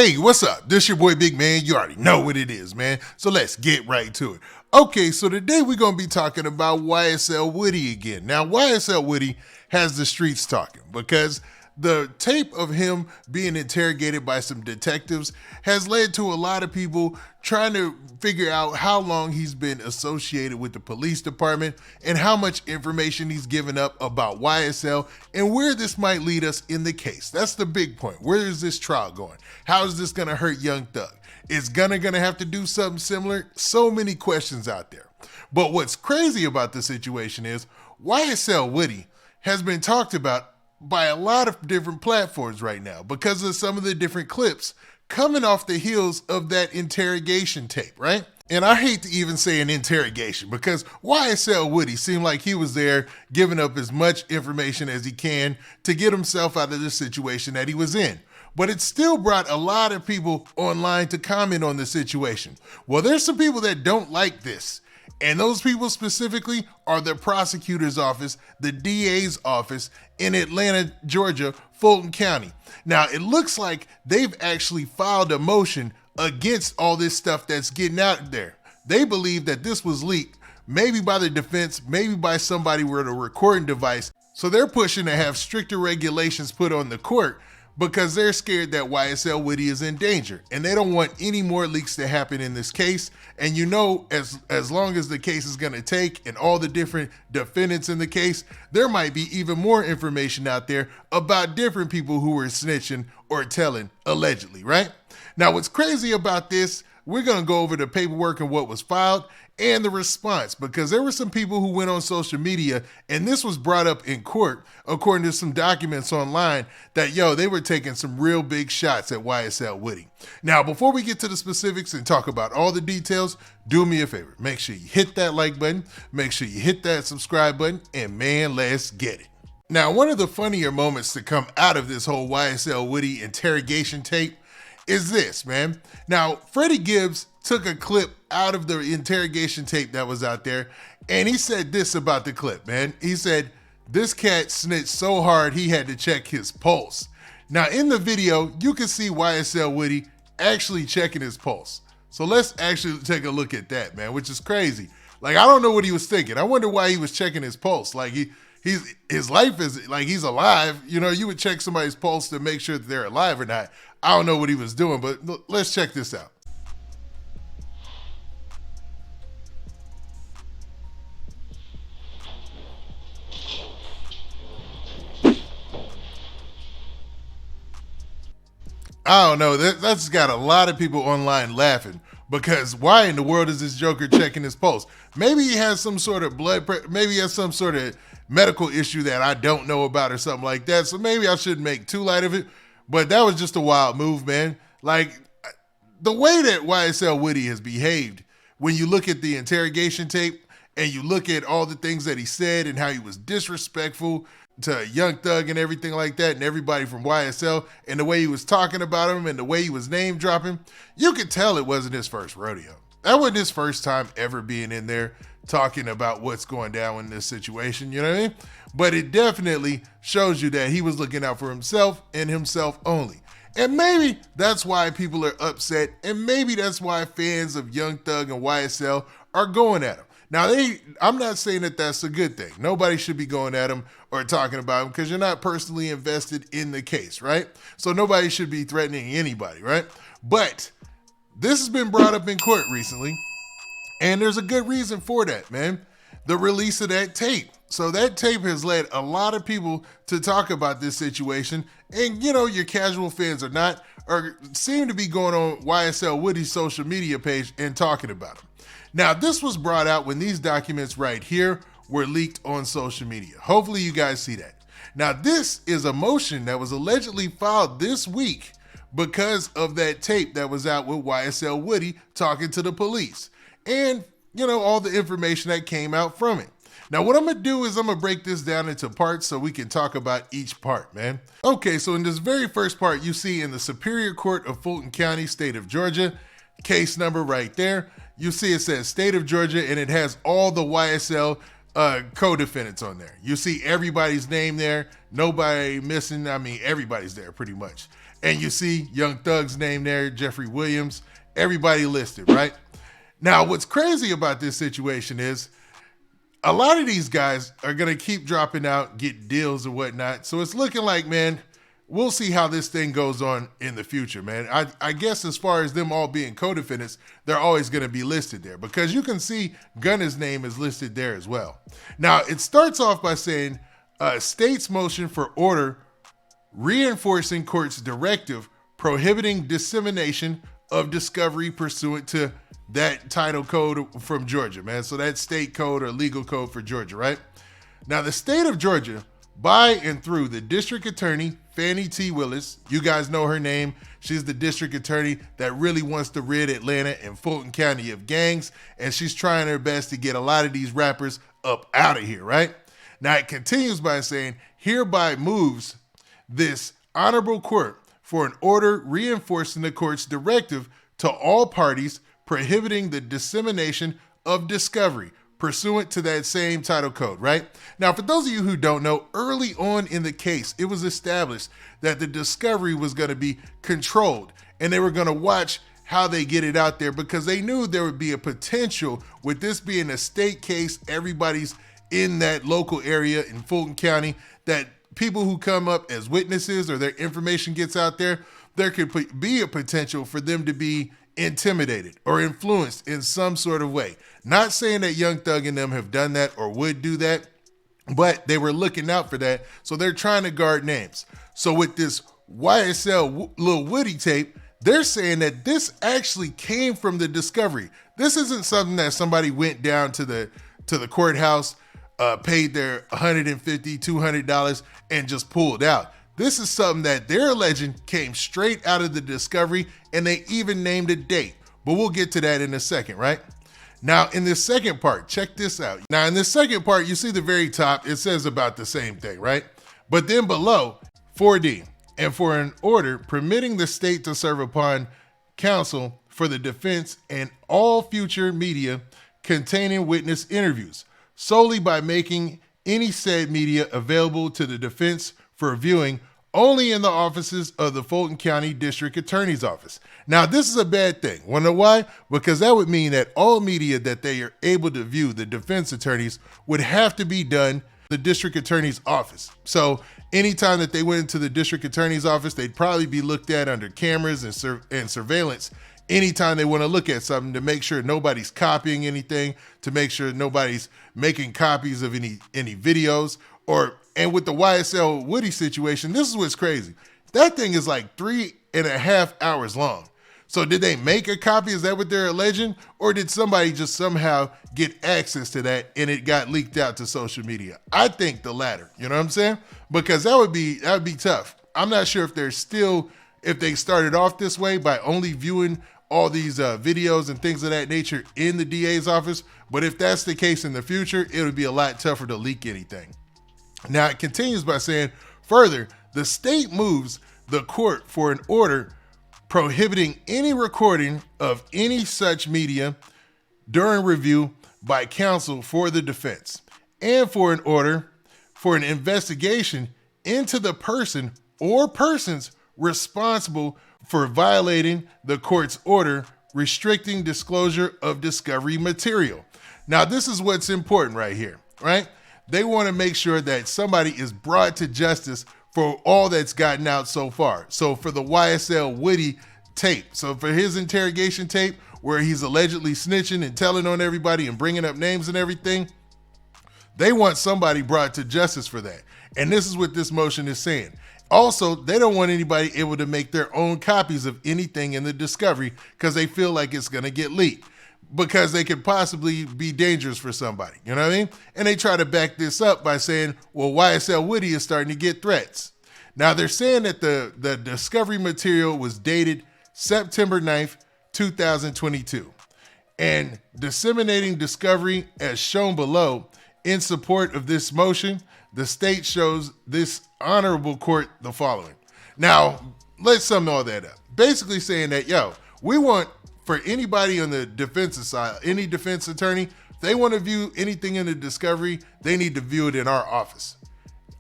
Hey, what's up? This your boy Big Man. You already know what it is, man. So let's get right to it. Okay, so today we're going to be talking about YSL Woody again. Now, YSL Woody has the streets talking because the tape of him being interrogated by some detectives has led to a lot of people trying to figure out how long he's been associated with the police department and how much information he's given up about YSL and where this might lead us in the case. That's the big point. Where is this trial going? How is this going to hurt Young Thug? Is Gunna going to have to do something similar? So many questions out there. But what's crazy about the situation is YSL Woody has been talked about by a lot of different platforms right now because of some of the different clips coming off the heels of that interrogation tape, right? And I hate to even say an interrogation because YSL Woody seemed like he was there giving up as much information as he can to get himself out of the situation that he was in. But it still brought a lot of people online to comment on the situation. Well, there's some people that don't like this. And those people specifically are the prosecutor's office, the DA's office in Atlanta, Georgia, Fulton County. Now, it looks like they've actually filed a motion against all this stuff that's getting out there. They believe that this was leaked, maybe by the defense, maybe by somebody with a recording device. So they're pushing to have stricter regulations put on the court because they're scared that YSL Woody is in danger and they don't want any more leaks to happen in this case. And you know, as long as the case is going to take and all the different defendants in the case, there might be even more information out there about different people who were snitching or telling allegedly, right? Now, what's crazy about this, we're going to go over the paperwork and what was filed and the response because there were some people who went on social media and this was brought up in court according to some documents online that, they were taking some real big shots at YSL Woody. Now, before we get to the specifics and talk about all the details, do me a favor. Make sure you hit that like button, make sure you hit that subscribe button, and man, let's get it. Now, one of the funnier moments to come out of this whole YSL Woody interrogation tape is this, man. Now, Freddie Gibbs took a clip out of the interrogation tape that was out there, and he said this about the clip, man. He said, this cat snitched so hard he had to check his pulse. Now, in the video, you can see YSL Woody actually checking his pulse. So let's actually take a look at that, man, which is crazy. Like, I don't know what he was thinking. I wonder why he was checking his pulse. Like, his life is like he's alive. You would check somebody's pulse to make sure that they're alive or not. I don't know what he was doing, but let's check this out. I don't know, that's got a lot of people online laughing because why in the world is this Joker checking his pulse? Maybe he has some sort of blood pressure, maybe he has some sort of medical issue that I don't know about or something like that. So maybe I shouldn't make too light of it, but that was just a wild move, man. Like the way that YSL Woody has behaved when you look at the interrogation tape and you look at all the things that he said and how he was disrespectful to Young Thug and everything like that and everybody from YSL and the way he was talking about him and the way he was name dropping, you could tell it wasn't his first rodeo. That wasn't his first time ever being in there talking about what's going down in this situation, you know what I mean? But it definitely shows you that he was looking out for himself and himself only. And maybe that's why people are upset and maybe that's why fans of Young Thug and YSL are going at him. Now, I'm not saying that that's a good thing. Nobody should be going at him or talking about him because you're not personally invested in the case, right? So nobody should be threatening anybody, right? But this has been brought up in court recently, and there's a good reason for that, man. The release of that tape. So that tape has led a lot of people to talk about this situation, and your casual fans seem to be going on YSL Woody's social media page and talking about him. Now, this was brought out when these documents right here were leaked on social media. Hopefully you guys see that. Now, this is a motion that was allegedly filed this week because of that tape that was out with YSL Woody talking to the police and, all the information that came out from it. Now, what I'm going to do is I'm going to break this down into parts so we can talk about each part, man. Okay, so in this very first part, you see in the Superior Court of Fulton County, state of Georgia, case number right there. You see it says state of Georgia and it has all the YSL co-defendants on there. You see everybody's name there, nobody missing. I mean, everybody's there pretty much. And you see Young Thug's name there, Jeffrey Williams, everybody listed, right? Now, what's crazy about this situation is a lot of these guys are going to keep dropping out, get deals or whatnot. So it's looking like, man, we'll see how this thing goes on in the future, man. I guess as far as them all being co-defendants, they're always going to be listed there because you can see Gunna's name is listed there as well. Now, it starts off by saying state's motion for order reinforcing court's directive prohibiting dissemination of discovery pursuant to that title code from Georgia, man. So that state code or legal code for Georgia, right? Now, the state of Georgia, by and through the district attorney, Fannie T. Willis, you guys know her name. She's the district attorney that really wants to rid Atlanta and Fulton County of gangs, and she's trying her best to get a lot of these rappers up out of here, right? Now, it continues by saying, hereby moves this honorable court for an order reinforcing the court's directive to all parties prohibiting the dissemination of discovery pursuant to that same title code, right? Now, for those of you who don't know, early on in the case, it was established that the discovery was going to be controlled and they were going to watch how they get it out there because they knew there would be a potential with this being a state case, everybody's in that local area in Fulton County, that people who come up as witnesses or their information gets out there, there could be a potential for them to be intimidated or influenced in some sort of way. Not saying that Young Thug and them have done that or would do that, but they were looking out for that. So they're trying to guard names. So with this YSL Lil Woody tape, they're saying that this actually came from the discovery. This isn't something that somebody went down to the courthouse, paid their $150, $200 and just pulled out. This is something that they're alleging came straight out of the discovery, and they even named a date. But we'll get to that in a second, right? Now, in this second part, check this out. Now, in this second part, you see the very top, it says about the same thing, right? But then below, 4D, and for an order permitting the state to serve upon counsel for the defense and all future media containing witness interviews, solely by making any said media available to the defense for viewing only in the offices of the Fulton County District Attorney's Office. Now, this is a bad thing. Want to know why? Because that would mean that all media that they are able to view, the defense attorneys, would have to be done the District Attorney's Office. So anytime that they went into the District Attorney's Office, they'd probably be looked at under cameras and surveillance anytime they want to look at something to make sure nobody's copying anything, to make sure nobody's making copies of any videos. And with the YSL Woody situation, this is what's crazy. That thing is like 3.5 hours long. So did they make a copy? Is that what they're alleging? Or did somebody just somehow get access to that and it got leaked out to social media? I think the latter, you know what I'm saying? Because that would be tough. I'm not sure if they started off this way by only viewing all these videos and things of that nature in the DA's office. But if that's the case in the future, it would be a lot tougher to leak anything. Now, it continues by saying, further, the state moves the court for an order prohibiting any recording of any such media during review by counsel for the defense, and for an order for an investigation into the person or persons responsible for violating the court's order restricting disclosure of discovery material. Now, this is what's important right here, right? They want to make sure that somebody is brought to justice for all that's gotten out so far. So for the YSL Woody tape, so for his interrogation tape where he's allegedly snitching and telling on everybody and bringing up names and everything, they want somebody brought to justice for that. And this is what this motion is saying. Also, they don't want anybody able to make their own copies of anything in the discovery because they feel like it's going to get leaked, because they could possibly be dangerous for somebody, you know what I mean? And they try to back this up by saying, well, YSL Woody is starting to get threats. Now, they're saying that the discovery material was dated September 9th, 2022. And disseminating discovery as shown below in support of this motion, the state shows this honorable court the following. Now, let's sum all that up. Basically saying that, we want for anybody on the defense side, any defense attorney, If they want to view anything in the discovery, they need to view it in our office.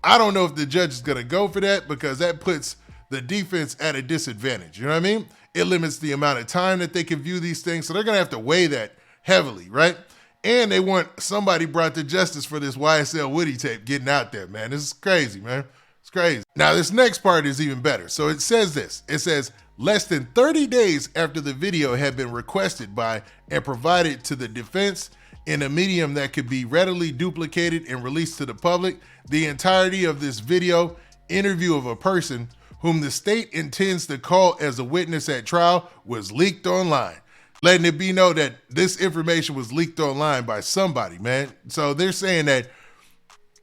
I don't know if the judge is going to go for that because that puts the defense at a disadvantage. You know what I mean? It limits the amount of time that they can view these things. So they're going to have to weigh that heavily, right? And they want somebody brought to justice for this YSL Woody tape getting out there, man. This is crazy, man. It's crazy. Now, this next part is even better. So it says this. It says, less than 30 days after the video had been requested by and provided to the defense in a medium that could be readily duplicated and released to the public, the entirety of this video interview of a person whom the state intends to call as a witness at trial was leaked online. Letting it be known that this information was leaked online by somebody, man. So they're saying that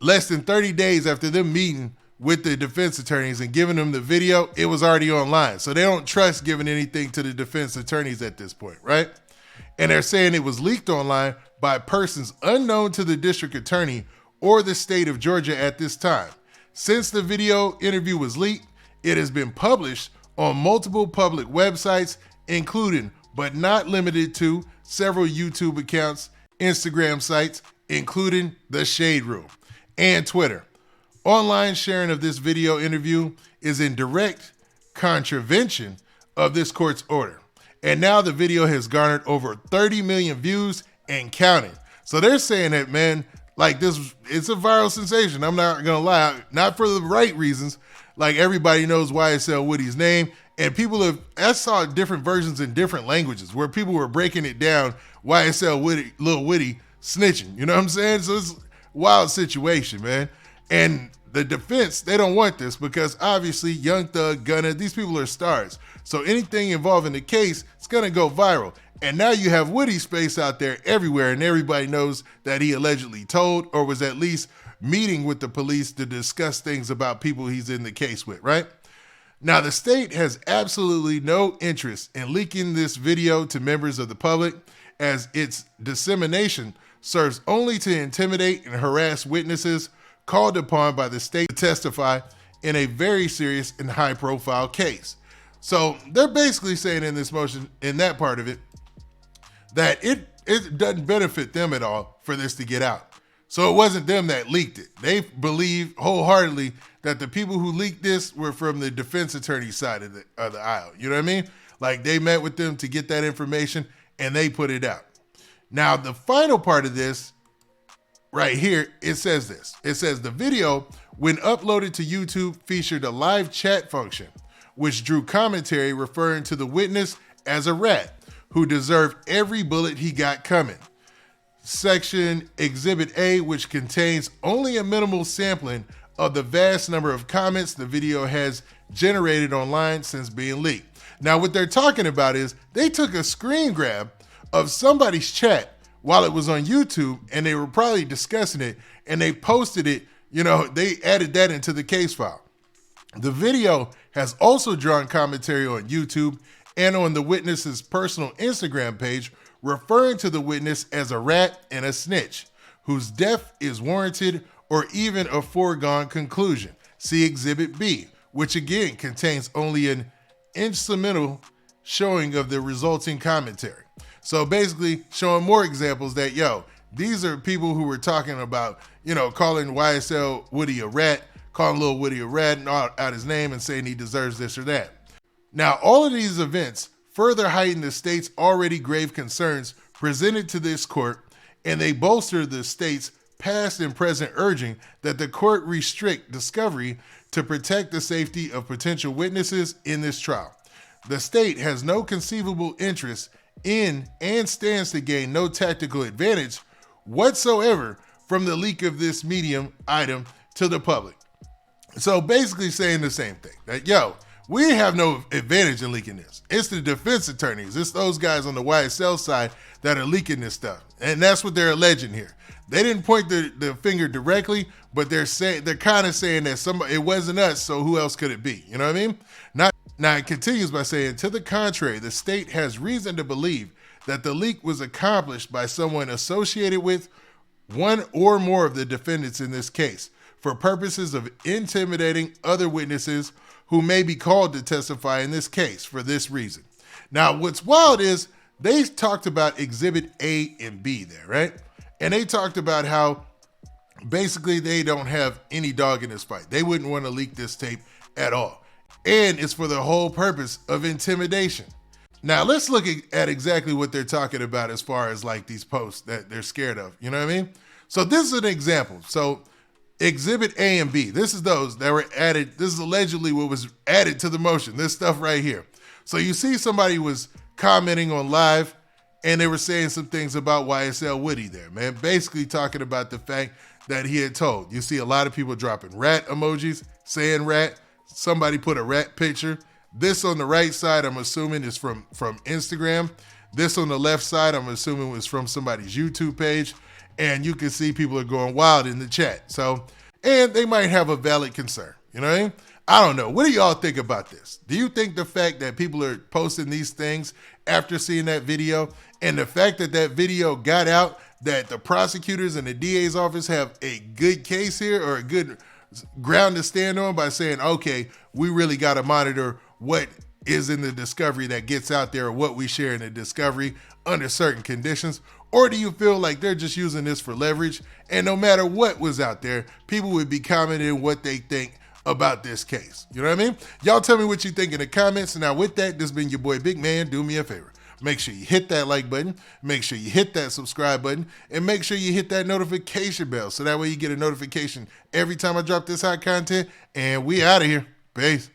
less than 30 days after them meeting with the defense attorneys and giving them the video, it was already online. So they don't trust giving anything to the defense attorneys at this point, right? And they're saying it was leaked online by persons unknown to the district attorney or the state of Georgia at this time. Since the video interview was leaked, it has been published on multiple public websites, including, but not limited to, several YouTube accounts, Instagram sites, including The Shade Room, and Twitter. Online sharing of this video interview is in direct contravention of this court's order. And now the video has garnered over 30 million views and counting. So they're saying that, man, like this, it's a viral sensation. I'm not gonna lie, not for the right reasons. Like everybody knows YSL Woody's name, and I saw different versions in different languages where people were breaking it down. YSL Woody, Lil Woody snitching. You know what I'm saying? So it's a wild situation, man. And the defense, they don't want this because obviously Young Thug, Gunna, these people are stars. So anything involving the case, it's gonna go viral. And now you have Woody's face out there everywhere, and everybody knows that he allegedly told or was at least meeting with the police to discuss things about people he's in the case with, right? Now, the state has absolutely no interest in leaking this video to members of the public, as its dissemination serves only to intimidate and harass witnesses called upon by the state to testify in a very serious and high-profile case. So they're basically saying in this motion, in that part of it, that it doesn't benefit them at all for this to get out. So it wasn't them that leaked it. They believe wholeheartedly that the people who leaked this were from the defense attorney side of the aisle. You know what I mean? Like they met with them to get that information and they put it out. Now, the final part of this right here, it says this. It says the video, when uploaded to YouTube, featured a live chat function, which drew commentary referring to the witness as a rat who deserved every bullet he got coming. Section Exhibit A, which contains only a minimal sampling of the vast number of comments the video has generated online since being leaked. Now, what they're talking about is they took a screen grab of somebody's chat while it was on YouTube, and they were probably discussing it, and they posted it, they added that into the case file. The video has also drawn commentary on YouTube and on the witness's personal Instagram page, referring to the witness as a rat and a snitch, whose death is warranted or even a foregone conclusion. See Exhibit B, which again contains only an incidental showing of the resulting commentary. So basically showing more examples that, these are people who were talking about, calling YSL Woody a rat, calling Lil Woody a rat and out his name and saying he deserves this or that. Now, all of these events further heighten the state's already grave concerns presented to this court, and they bolster the state's past and present urging that the court restrict discovery to protect the safety of potential witnesses in this trial. The state has no conceivable interest in and stands to gain no tactical advantage whatsoever from the leak of this medium item to the public. So basically saying the same thing, that we have no advantage in leaking this. It's the defense attorneys. It's those guys on the YSL side that are leaking this stuff. And that's what they're alleging here. They didn't point the finger directly, but they're kind of saying that it wasn't us, so who else could it be? You know what I mean? Now it continues by saying, to the contrary, the state has reason to believe that the leak was accomplished by someone associated with one or more of the defendants in this case for purposes of intimidating other witnesses who may be called to testify in this case for this reason. Now, what's wild is they talked about Exhibit A and B there, right? And they talked about how basically they don't have any dog in this fight. They wouldn't want to leak this tape at all. And it's for the whole purpose of intimidation. Now let's look at exactly what they're talking about as far as like these posts that they're scared of. You know what I mean? So this is an example. So Exhibit A and B, this is those that were added. This is allegedly what was added to the motion, this stuff right here. So you see somebody was commenting on live and they were saying some things about YSL Woody there, man. Basically talking about the fact that he had told. You see a lot of people dropping rat emojis, saying rat. Somebody put a rat picture. This on the right side, I'm assuming is from Instagram. This on the left side, I'm assuming was from somebody's YouTube page. And you can see people are going wild in the chat. So, and they might have a valid concern. You know what I mean? I don't know. What do y'all think about this? Do you think the fact that people are posting these things after seeing that video and the fact that that video got out, that the prosecutors and the DA's office have a good case here or a good ground to stand on by saying, okay, we really got to monitor what is in the discovery that gets out there or what we share in the discovery under certain conditions? Or do you feel like they're just using this for leverage and no matter what was out there, people would be commenting what they think about this case? You know what I mean? Y'all tell me what you think in the comments. And now with that, this has been your boy Big Man. Do me a favor. Make sure you hit that like button, make sure you hit that subscribe button, and make sure you hit that notification bell so that way you get a notification every time I drop this hot content. And we out of here. Peace.